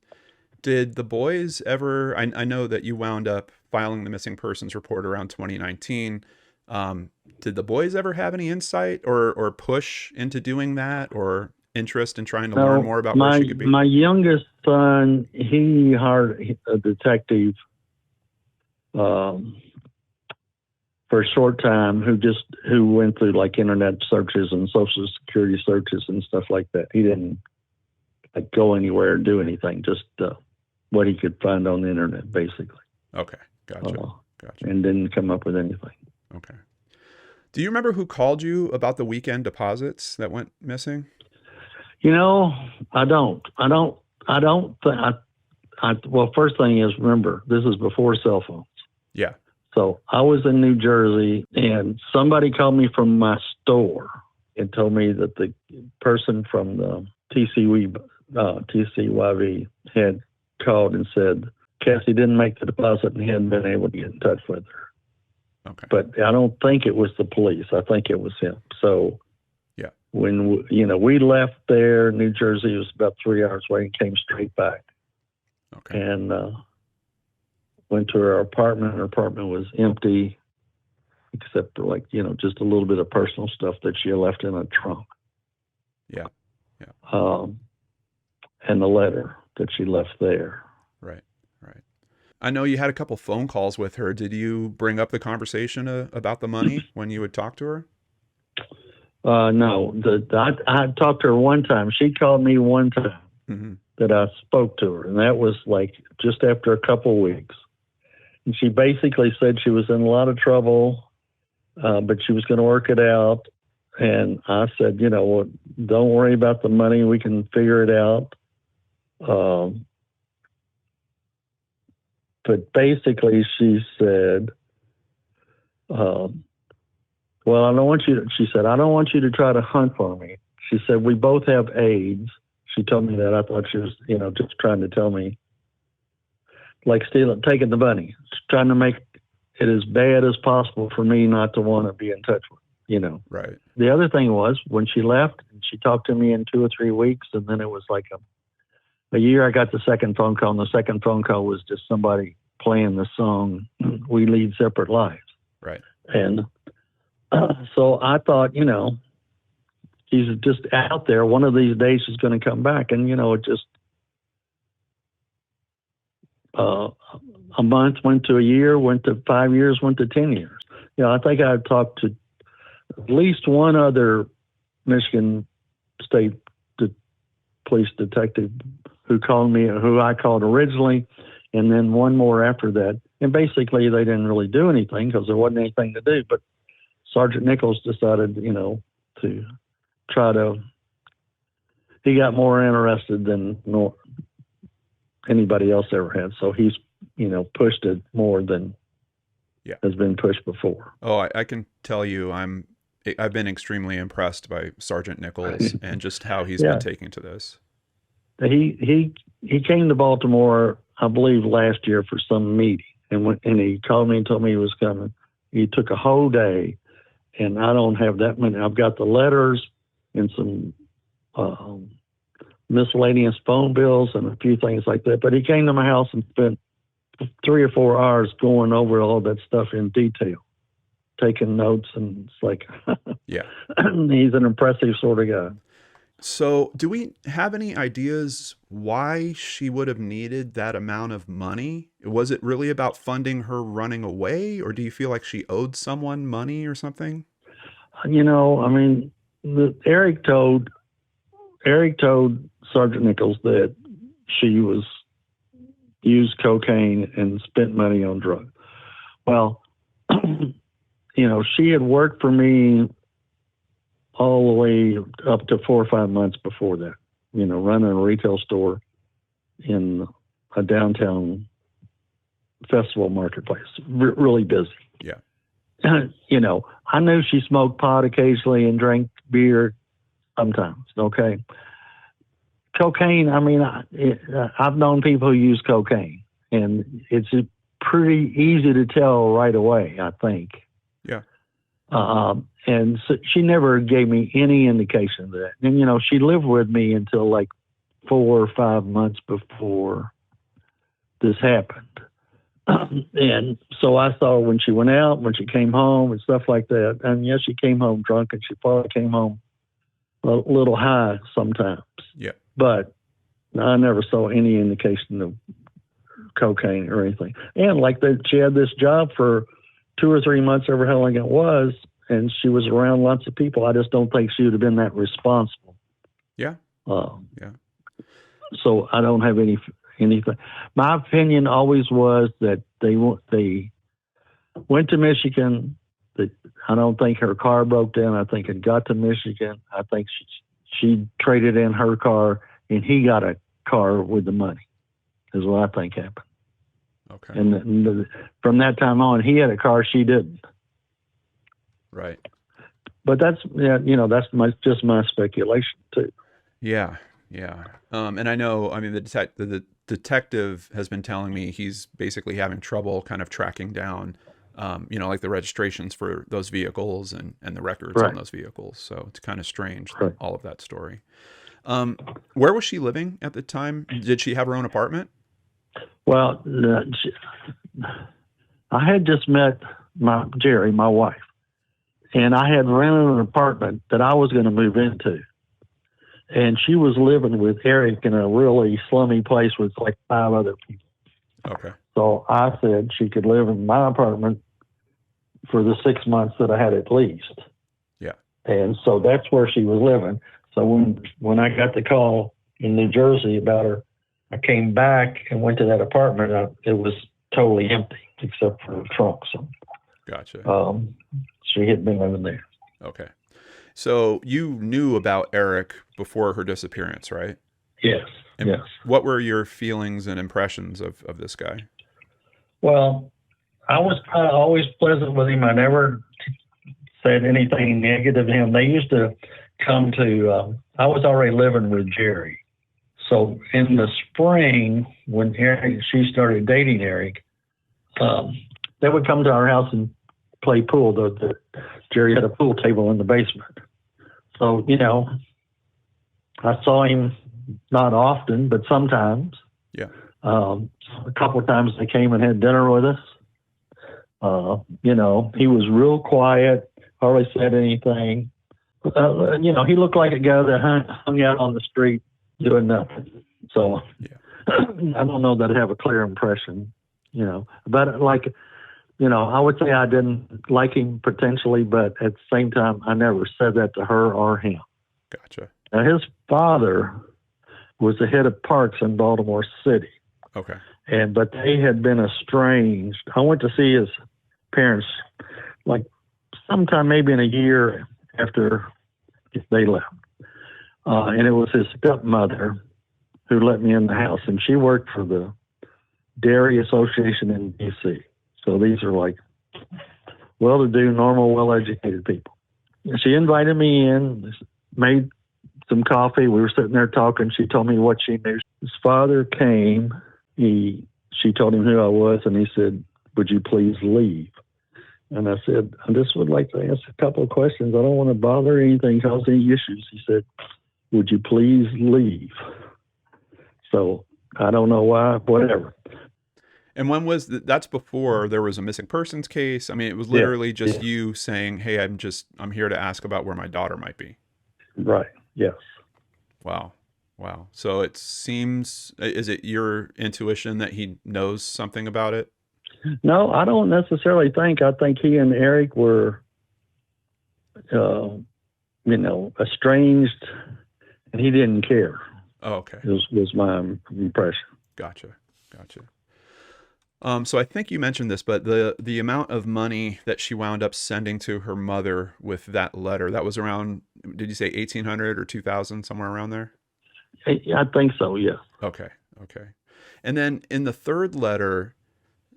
Speaker 2: did the boys ever, I know that you wound up filing the missing persons report around 2019. Did the boys ever have any insight or push into doing that, or interest in trying to learn more about where she could be?
Speaker 3: My youngest son, he hired a detective for a short time who went through like internet searches and social security searches and stuff like that. He didn't go anywhere or do anything, just what he could find on the internet, basically.
Speaker 2: Okay, gotcha.
Speaker 3: And didn't come up with anything.
Speaker 2: Okay. Do you remember who called you about the weekend deposits that went missing?
Speaker 3: I don't. Well, first thing is, remember, this is before cell phones.
Speaker 2: Yeah.
Speaker 3: So I was in New Jersey, and somebody called me from my store and told me that the person from the TCYV had called and said Cassie didn't make the deposit and he hadn't been able to get in touch with her.
Speaker 2: Okay.
Speaker 3: But I don't think it was the police. I think it was him. So
Speaker 2: yeah,
Speaker 3: when we left there, New Jersey, it was about 3 hours away, and came straight back.
Speaker 2: Okay.
Speaker 3: And went to her apartment. Her apartment was empty, except for just a little bit of personal stuff that she had left in a trunk.
Speaker 2: Yeah.
Speaker 3: and the letter that she left there.
Speaker 2: Right. Right. I know you had a couple phone calls with her. Did you bring up the conversation about the money when you would talk to her?
Speaker 3: No, I talked to her one time. She called me one time
Speaker 2: Mm-hmm.
Speaker 3: that I spoke to her, and that was like just after a couple weeks. And she basically said she was in a lot of trouble, but she was going to work it out. And I said, don't worry about the money. We can figure it out. But basically, she said, well, she said, I don't want you to try to hunt for me. She said, we both have AIDS. She told me that. I thought she was, just trying to tell me, like taking the money, trying to make it as bad as possible for me not to want to be in touch with,
Speaker 2: Right.
Speaker 3: The other thing was when she left, she talked to me in 2 or 3 weeks, and then it was like a year. I got the second phone call, and the second phone call was just somebody playing the song, We Lead Separate Lives.
Speaker 2: Right.
Speaker 3: And so I thought, she's just out there. One of these days she's going to come back. And, it just, a month went to a year, went to 5 years, went to 10 years. I think I talked to at least one other Michigan State police detective who called me, who I called originally, and then one more after that. And basically they didn't really do anything because there wasn't anything to do. But Sergeant Nichols decided, to try to, he got more interested than anybody else ever had. So he's, pushed it more than has been pushed before.
Speaker 2: Oh, I can tell you, I've been extremely impressed by Sergeant Nichols and just how he's been taking to this.
Speaker 3: He came to Baltimore, I believe, last year for some meeting, and he called me and told me he was coming. He took a whole day, and I don't have that many. I've got the letters and some miscellaneous phone bills and a few things like that. But he came to my house and spent 3 or 4 hours going over all that stuff in detail, taking notes, and it's like,
Speaker 2: yeah,
Speaker 3: he's an impressive sort of guy.
Speaker 2: So do we have any ideas why she would have needed that amount of money? Was it really about funding her running away, or do you feel like she owed someone money or something?
Speaker 3: Eric told Sergeant Nichols that she used cocaine and spent money on drugs. Well, she had worked for me all the way up to 4 or 5 months before that, running a retail store in a downtown festival marketplace, really busy.
Speaker 2: Yeah.
Speaker 3: I knew she smoked pot occasionally and drank beer sometimes. Okay. Cocaine, I've known people who use cocaine, and it's pretty easy to tell right away, I think.
Speaker 2: Yeah.
Speaker 3: And so she never gave me any indication of that. And, she lived with me until like 4 or 5 months before this happened. And so I saw when she went out, when she came home and stuff like that. And yes, she came home drunk, and she probably came home a little high sometimes.
Speaker 2: Yeah.
Speaker 3: But I never saw any indication of cocaine or anything. And like that, she had this job for 2 or 3 months, over how long it was, and she was around lots of people. I just don't think she would have been that responsible.
Speaker 2: Yeah.
Speaker 3: Yeah. So I don't have anything. My opinion always was that they went to Michigan. I don't think her car broke down. I think it got to Michigan. I think she traded in her car, and he got a car with the money, is what I think happened.
Speaker 2: Okay.
Speaker 3: And from that time on, he had a car, she didn't.
Speaker 2: Right.
Speaker 3: But that's just my speculation too.
Speaker 2: Yeah. Yeah. And I know, the detective has been telling me he's basically having trouble kind of tracking down, like the registrations for those vehicles and the records on those vehicles. So it's kind of strange, all of that story. Where was she living at the time? Did she have her own apartment?
Speaker 3: Well, I had just met Jerry, my wife, and I had rented an apartment that I was going to move into. And she was living with Eric in a really slummy place with like 5 other people.
Speaker 2: Okay.
Speaker 3: So I said she could live in my apartment for the 6 months that I had at least.
Speaker 2: Yeah.
Speaker 3: And so that's where she was living. So when I got the call in New Jersey about her, I came back and went to that apartment. It was totally empty except for the trunk. So
Speaker 2: Gotcha.
Speaker 3: she had been living there.
Speaker 2: Okay. So you knew about Eric before her disappearance, right?
Speaker 3: Yes.
Speaker 2: And
Speaker 3: yes.
Speaker 2: what were your feelings and impressions of this guy?
Speaker 3: Well, I was kind of always pleasant with him. I never said anything negative to him. They used to come to, I was already living with Jerry. So in the spring, when she started dating Eric, they would come to our house and play pool. Jerry had a pool table in the basement. So, I saw him not often, but sometimes.
Speaker 2: Yeah.
Speaker 3: A couple of times they came and had dinner with us. He was real quiet, hardly said anything. He looked like a guy that hung out on the street doing nothing. So
Speaker 2: yeah.
Speaker 3: I don't know that I have a clear impression, but I would say I didn't like him potentially, but at the same time, I never said that to her or him.
Speaker 2: Gotcha.
Speaker 3: Now, his father was the head of parks in Baltimore City.
Speaker 2: Okay.
Speaker 3: But they had been estranged. I went to see his parents like sometime maybe in a year after they left. And it was his stepmother who let me in the house, and she worked for the Dairy Association in D.C. So these are like well-to-do, normal, well-educated people. And she invited me in, made some coffee. We were sitting there talking. She told me what she knew. His father came. She told him who I was, and he said, "Would you please leave?" And I said, "I just would like to ask a couple of questions. I don't want to bother anything, cause any issues." He said, "Would you please leave?" So I don't know why, whatever.
Speaker 2: And when was that's before there was a missing persons case? I mean, it was literally just you saying, "Hey, I'm here to ask about where my daughter might be."
Speaker 3: Right. Yes.
Speaker 2: Wow. So it seems, is it your intuition that he knows something about it?
Speaker 3: No, I don't necessarily think. I think he and Eric were, estranged, and he didn't care.
Speaker 2: Oh, okay.
Speaker 3: Was my impression.
Speaker 2: Gotcha. So I think you mentioned this, but the amount of money that she wound up sending to her mother with that letter, that was around, did you say 1,800 or 2,000, somewhere around there?
Speaker 3: I think so, yeah.
Speaker 2: Okay. And then in the third letter,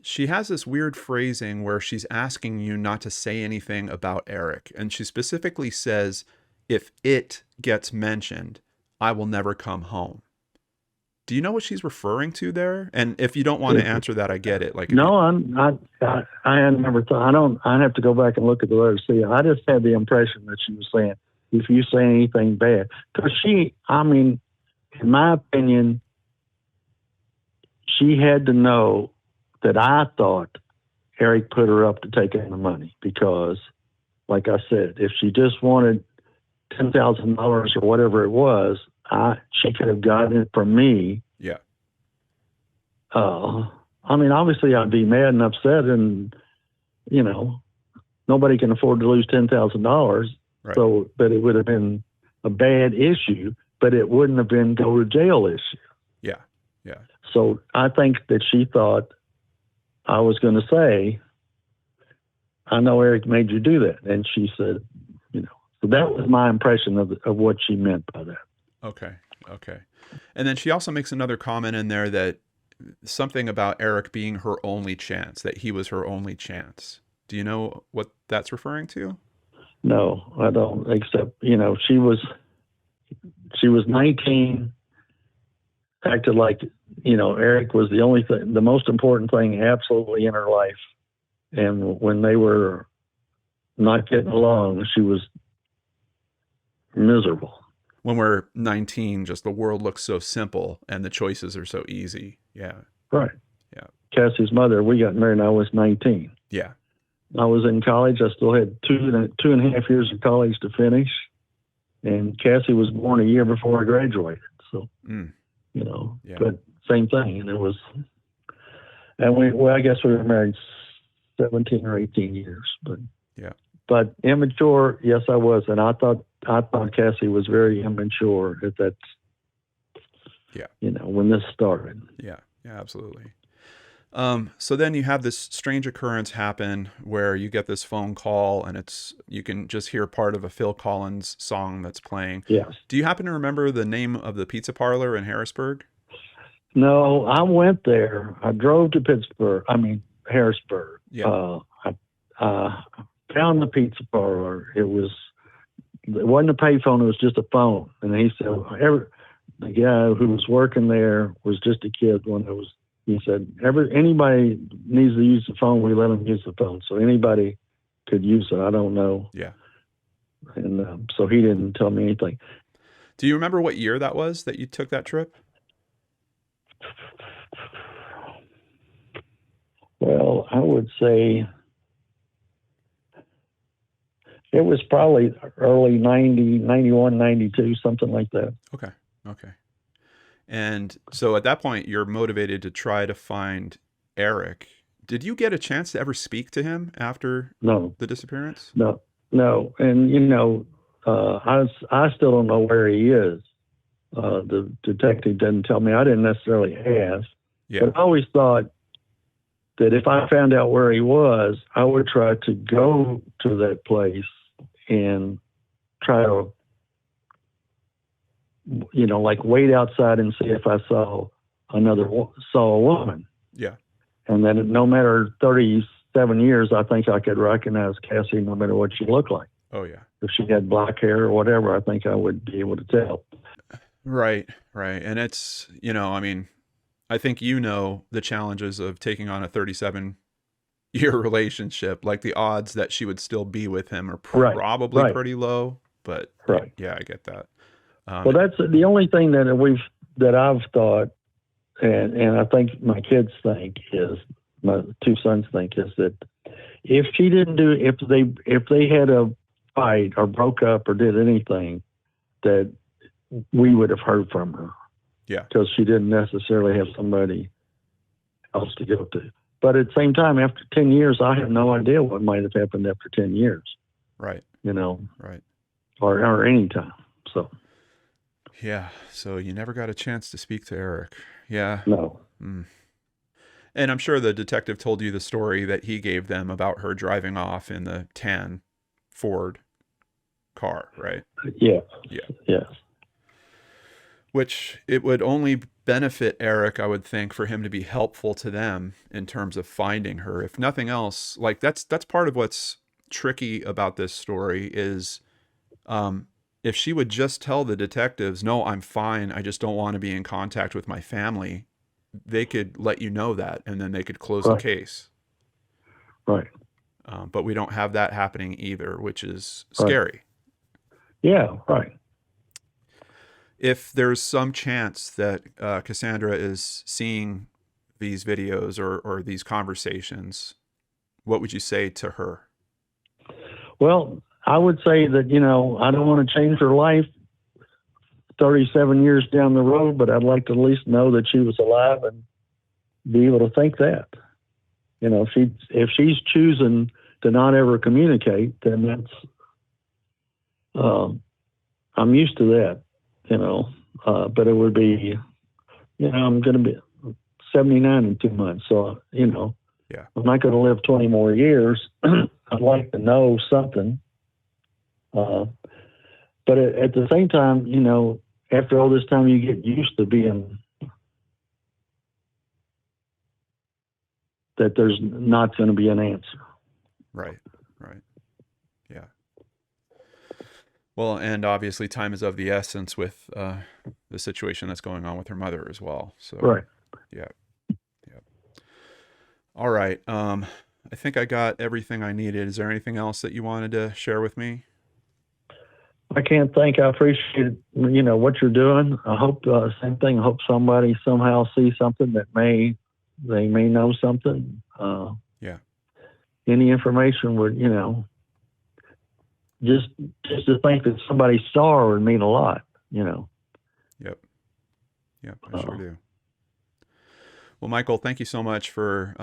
Speaker 2: she has this weird phrasing where she's asking you not to say anything about Eric. And she specifically says, "If it gets mentioned, I will never come home." Do you know what she's referring to there? And if you don't want to answer that, I get it. Like,
Speaker 3: no, I had never thought. I have to go back and look at the letter to see. I just had the impression that she was saying, if you say anything bad, because in my opinion, she had to know that I thought Eric put her up to taking the money, because, like I said, if she just wanted $10,000 or whatever it was, she could have gotten it from me.
Speaker 2: Yeah.
Speaker 3: Obviously I'd be mad and upset, and, nobody can afford to lose $10,000.
Speaker 2: Right.
Speaker 3: So, but it would have been a bad issue, but it wouldn't have been go to jail issue.
Speaker 2: Yeah.
Speaker 3: So I think that she thought I was going to say, "I know Eric made you do that." And she said, so that was my impression of what she meant by that.
Speaker 2: Okay. And then she also makes another comment in there that something about Eric being her only chance, that he was her only chance. Do you know what that's referring to?
Speaker 3: No, I don't, except, she was 19, acted like, Eric was the most important thing absolutely in her life. And when they were not getting along, she was miserable.
Speaker 2: When we're 19, just the world looks so simple and the choices are so easy. Yeah.
Speaker 3: Right.
Speaker 2: Yeah.
Speaker 3: Cassie's mother, we got married when I was 19.
Speaker 2: Yeah.
Speaker 3: I was in college. I still had two and a half years of college to finish. And Cassie was born a year before I graduated. So,
Speaker 2: Mm.
Speaker 3: you know,
Speaker 2: Yeah.
Speaker 3: but same thing. And it was, and I guess we were married 17 or 18 years, but immature. Yes, I was. And I thought Cassie was very immature at that, you know, when this started.
Speaker 2: Yeah, absolutely. So then you have this strange occurrence happen where you get this phone call and you can just hear part of a Phil Collins song that's playing.
Speaker 3: Yes.
Speaker 2: Do you happen to remember the name of the pizza parlor in Harrisburg?
Speaker 3: No, I went there. I drove to Harrisburg.
Speaker 2: Yeah.
Speaker 3: I found the pizza parlor. It wasn't a payphone. It was just a phone. And he said, the guy who was working there was just a kid he said, anybody needs to use the phone, we let them use the phone. So anybody could use it. I don't know.
Speaker 2: Yeah.
Speaker 3: And so he didn't tell me anything.
Speaker 2: Do you remember what year that was that you took that trip?
Speaker 3: Well, I would say it was probably early 90, 91, 92, something like that.
Speaker 2: Okay. And so at that point, you're motivated to try to find Eric. Did you get a chance to ever speak to him after the disappearance?
Speaker 3: No. And, you know, I still don't know where he is. The detective didn't tell me. I didn't necessarily ask.
Speaker 2: Yeah.
Speaker 3: But I always thought that if I found out where he was, I would try to go to that place and try to, you know, like wait outside and see if I saw a woman.
Speaker 2: Yeah.
Speaker 3: And then no matter 37 years, I think I could recognize Cassie no matter what she looked like.
Speaker 2: Oh, yeah.
Speaker 3: If she had black hair or whatever, I think I would be able to tell.
Speaker 2: Right. And it's, you know, I mean, I think you know the challenges of taking on a 37-year relationship. Like the odds that she would still be with him are probably pretty low. But yeah, I get that.
Speaker 3: Well, that's the only thing that I've thought, and I think my kids think my two sons think is that if they had a fight or broke up or did anything, that we would have heard from her.
Speaker 2: Yeah.
Speaker 3: Because she didn't necessarily have somebody else to go to. But at the same time, after 10 years, I have no idea what might have happened after 10 years.
Speaker 2: Right.
Speaker 3: You know.
Speaker 2: Right.
Speaker 3: Or any time. So.
Speaker 2: Yeah. So you never got a chance to speak to Eric. Yeah.
Speaker 3: No.
Speaker 2: Mm. And I'm sure the detective told you the story that he gave them about her driving off in the tan Ford car, right?
Speaker 3: Yeah. Yes.
Speaker 2: Which it would only benefit Eric, I would think, for him to be helpful to them in terms of finding her. If nothing else, like that's part of what's tricky about this story is if she would just tell the detectives, no, I'm fine, I just don't want to be in contact with my family, they could let you know that, and then they could close the case.
Speaker 3: Right.
Speaker 2: But we don't have that happening either, which is scary.
Speaker 3: Yeah, right.
Speaker 2: If there's some chance that Cassandra is seeing these videos or these conversations, what would you say to her?
Speaker 3: Well, I would say that, you know, I don't want to change her life 37 years down the road, but I'd like to at least know that she was alive and be able to think that. You know, if she's choosing to not ever communicate, then that's, I'm used to that, you know, but it would be, you know, I'm going to be 79 in 2 months. So, you know, I'm not going to live 20 more years. I'd like to know something. But at the same time, you know, after all this time, you get used to being that there's not going to be an answer.
Speaker 2: Right. Yeah. Well, and obviously time is of the essence with the situation that's going on with her mother as well. So,
Speaker 3: right.
Speaker 2: Yeah. All right. I think I got everything I needed. Is there anything else that you wanted to share with me?
Speaker 3: I can't thank. I appreciate, you know, what you're doing. I hope same thing. I hope somebody somehow sees something that they may know something.
Speaker 2: Yeah.
Speaker 3: Any information would, you know, just to think that somebody saw her would mean a lot,
Speaker 2: Yep. I sure do. Well, Michael, thank you so much for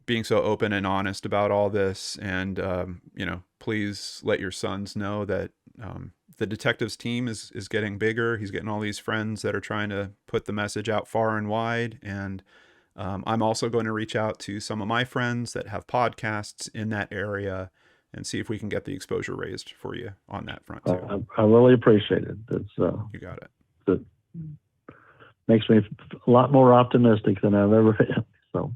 Speaker 2: being so open and honest about all this. And, please let your sons know that the detectives team is getting bigger. He's getting all these friends that are trying to put the message out far and wide. And I'm also going to reach out to some of my friends that have podcasts in that area and see if we can get the exposure raised for you on that front too.
Speaker 3: I really appreciate it.
Speaker 2: You got it.
Speaker 3: It makes me a lot more optimistic than I've ever been. So.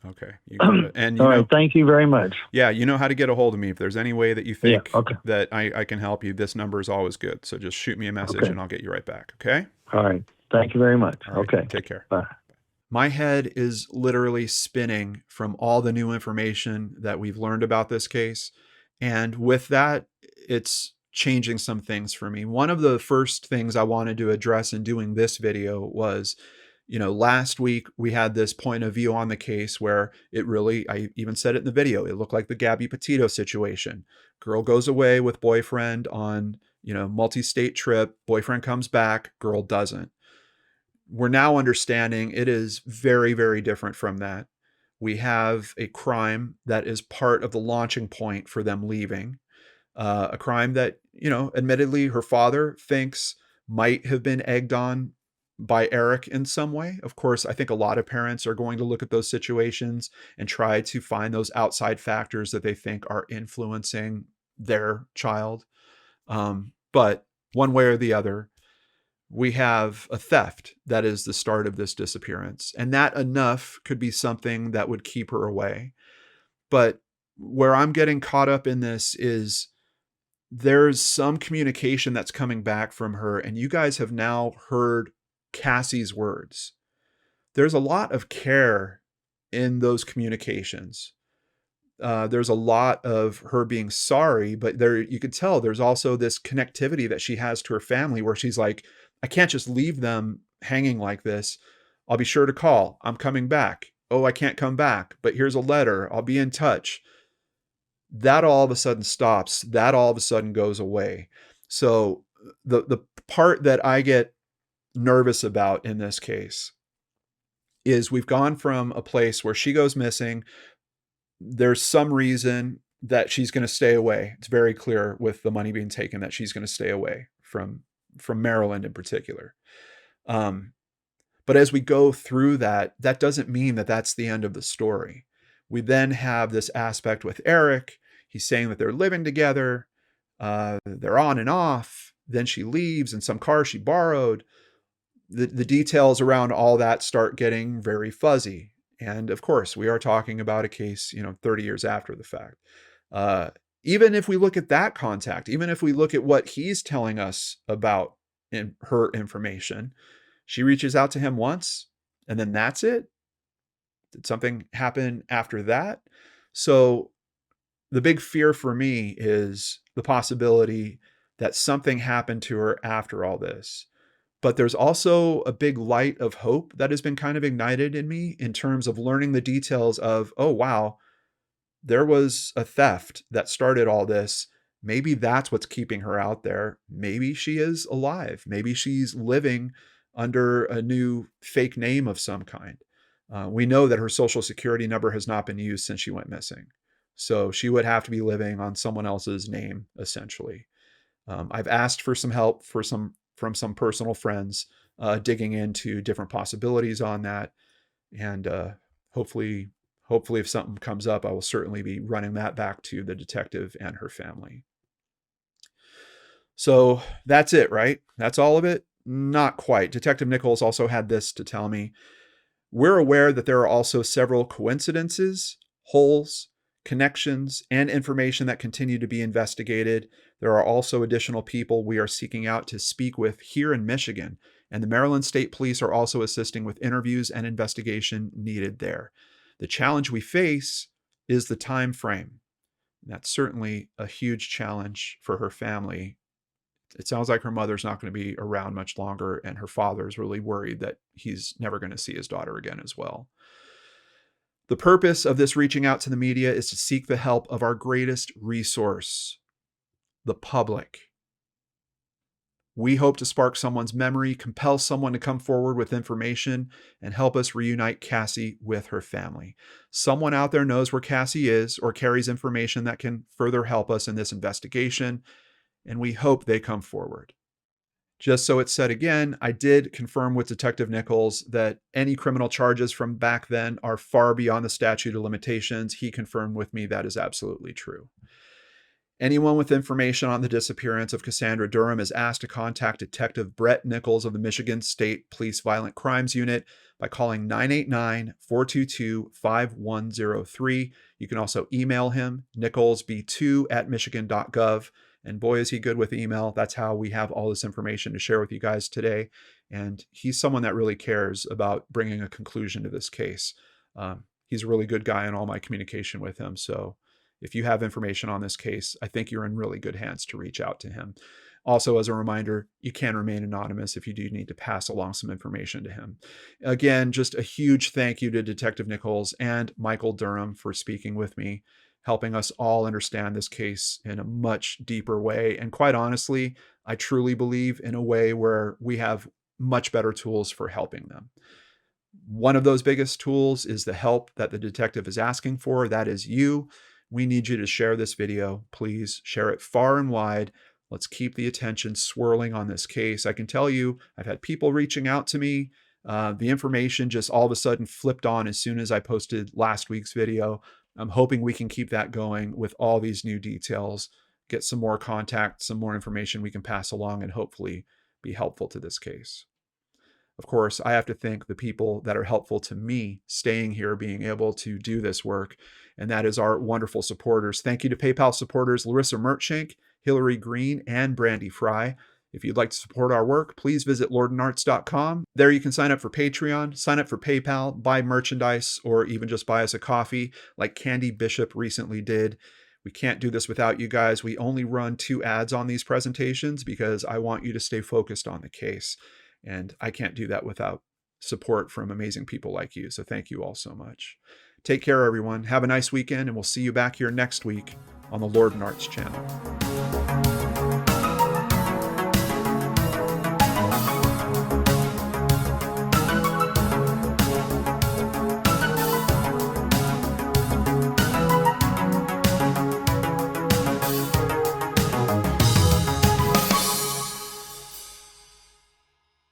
Speaker 2: Okay, you got it. And
Speaker 3: all right, thank you very much.
Speaker 2: Yeah, you know how to get a hold of me. If there's any way that you think that I can help you, this number is always good. So just shoot me a message and I'll get you right back. Okay?
Speaker 3: All right. Thank you very much.
Speaker 2: Right,
Speaker 3: okay.
Speaker 2: Take care.
Speaker 3: Bye.
Speaker 2: My head is literally spinning from all the new information that we've learned about this case. And with that, it's changing some things for me. One of the first things I wanted to address in doing this video was, last week we had this point of view on the case where I even said it in the video, it looked like the Gabby Petito situation. Girl goes away with boyfriend on, multi-state trip, boyfriend comes back, girl doesn't. We're now understanding it is very, very different from that. We have a crime that is part of the launching point for them leaving. A crime that, admittedly her father thinks might have been egged on by Eric in some way. Of course, I think a lot of parents are going to look at those situations and try to find those outside factors that they think are influencing their child. But one way or the other, we have a theft that is the start of this disappearance. And that enough could be something that would keep her away. But where I'm getting caught up in this is there's some communication that's coming back from her. And you guys have now heard Cassie's words. There's a lot of care in those communications. There's a lot of her being sorry, but you could tell there's also this connectivity that she has to her family where she's like, I can't just leave them hanging like this. I'll be sure to call. I'm coming back. Oh, I can't come back, but here's a letter. I'll be in touch. That all of a sudden stops. That all of a sudden goes away. So the part that I get nervous about in this case is we've gone from a place where she goes missing. There's some reason that she's going to stay away. It's very clear with the money being taken that she's going to stay away from Maryland in particular. But as we go through that doesn't mean that that's the end of the story. We then have this aspect with Eric. He's saying that they're living together. They're on and off. Then she leaves in some car she borrowed. The details around all that start getting very fuzzy. And of course, we are talking about a case, 30 years after the fact. Even if we look at that contact, even if we look at what he's telling us about in her information, she reaches out to him once and then that's it. Did something happen after that? So the big fear for me is the possibility that something happened to her after all this. But there's also a big light of hope that has been kind of ignited in me in terms of learning the details of, oh, wow, there was a theft that started all this. Maybe that's what's keeping her out there. Maybe she is alive. Maybe she's living under a new fake name of some kind. We know that her social security number has not been used since she went missing. So she would have to be living on someone else's name, essentially. I've asked for some help from some personal friends, digging into different possibilities on that. And hopefully if something comes up, I will certainly be running that back to the detective and her family. So that's it, right? That's all of it? Not quite. Detective Nichols also had this to tell me. We're aware that there are also several coincidences, holes, connections, and information that continue to be investigated. There are also additional people we are seeking out to speak with here in Michigan, and the Maryland State Police are also assisting with interviews and investigation needed there. The challenge we face is the time frame. That's certainly a huge challenge for her family. It sounds like her mother's not going to be around much longer, and her father's really worried that he's never going to see his daughter again as well. The purpose of this reaching out to the media is to seek the help of our greatest resource, the public. We hope to spark someone's memory, compel someone to come forward with information, and help us reunite Cassie with her family. Someone out there knows where Cassie is or carries information that can further help us in this investigation, and we hope they come forward. Just so it's said again, I did confirm with Detective Nichols that any criminal charges from back then are far beyond the statute of limitations. He confirmed with me that is absolutely true. Anyone with information on the disappearance of Cassandra Durham is asked to contact Detective Brett Nichols of the Michigan State Police Violent Crimes Unit by calling 989-422-5103. You can also email him, nicholsb2@michigan.gov. And boy, is he good with email. That's how we have all this information to share with you guys today. And he's someone that really cares about bringing a conclusion to this case. He's a really good guy in all my communication with him. So if you have information on this case, I think you're in really good hands to reach out to him. Also, as a reminder, you can remain anonymous if you do need to pass along some information to him. Again, just a huge thank you to Detective Nichols and Michael Durham for speaking with me, helping us all understand this case in a much deeper way. And quite honestly, I truly believe in a way where we have much better tools for helping them. One of those biggest tools is the help that the detective is asking for. That is you. We need you to share this video. Please share it far and wide. Let's keep the attention swirling on this case. I can tell you, I've had people reaching out to me. The information just all of a sudden flipped on as soon as I posted last week's video. I'm hoping we can keep that going with all these new details, get some more contact, some more information we can pass along, and hopefully be helpful to this case. Of course, I have to thank the people that are helpful to me staying here, being able to do this work, and that is our wonderful supporters. Thank you to PayPal supporters Larissa Mertshank, Hillary Green, and Brandy Fry. If you'd like to support our work, please visit LordanArts.com. There you can sign up for Patreon, sign up for PayPal, buy merchandise, or even just buy us a coffee like Candy Bishop recently did. We can't do this without you guys. We only run 2 ads on these presentations because I want you to stay focused on the case. And I can't do that without support from amazing people like you. So thank you all so much. Take care, everyone. Have a nice weekend, and we'll see you back here next week on the LordanArts channel.